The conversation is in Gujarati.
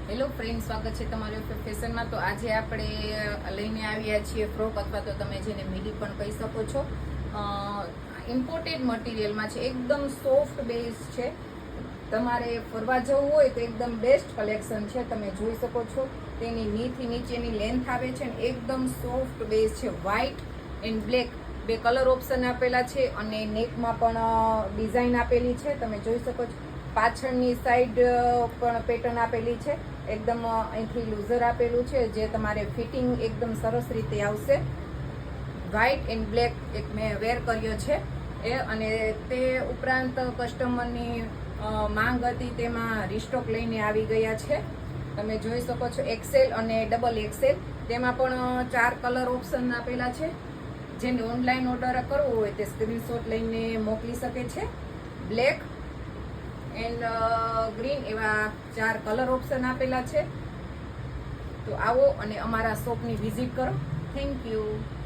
હેલો ફ્રેન્ડ, સ્વાગત છે તમારું ફેશનમાં. તો આજે આપણે લઈને આવ્યા છીએ ફ્રોક, અથવા તો તમે જેને મીડી પણ કહી શકો છો. ઇમ્પોર્ટેડ મટીરિયલમાં છે, એકદમ સોફ્ટ બેઝ છે. તમારે ફરવા જવું હોય તો એકદમ બેસ્ટ કલેક્શન છે. તમે જોઈ શકો છો તેની નીથી નીચેની લેન્થ આવે છે ને એકદમ સોફ્ટ બેઝ છે. વ્હાઇટ એન્ડ બ્લેક બે કલર ઓપ્શન આપેલા છે અને નેકમાં પણ ડિઝાઇન આપેલી છે. તમે જોઈ શકો છો પાછળની સાઈડ પણ પેટર્ન આપેલી છે. એકદમ અહીંથી લૂઝર આપેલું છે, જે તમારે ફિટિંગ એકદમ સરસ રીતે આવશે. વ્હાઇટ એન્ડ બ્લેક એક મેં વેર કર્યો છે એ, અને તે ઉપરાંત કસ્ટમરની માંગ હતી, તેમાં રિસ્ટોક લઈને આવી ગયા છે. તમે જોઈ શકો છો એક્સેલ અને ડબલ એક્સેલ, તેમાં પણ 4 કલર ઓપ્શન આપેલા છે. જેને ઓનલાઈન ઓર્ડર કરવો હોય તે સ્ક્રીનશોટ લઈને મોકલી શકે છે. બ્લેક એન્ડ ગ્રીન એવા 4 કલર ઓપ્શન આપેલા છે. તો આવો અને અમારા શોપની વિઝિટ કરો. Thank you.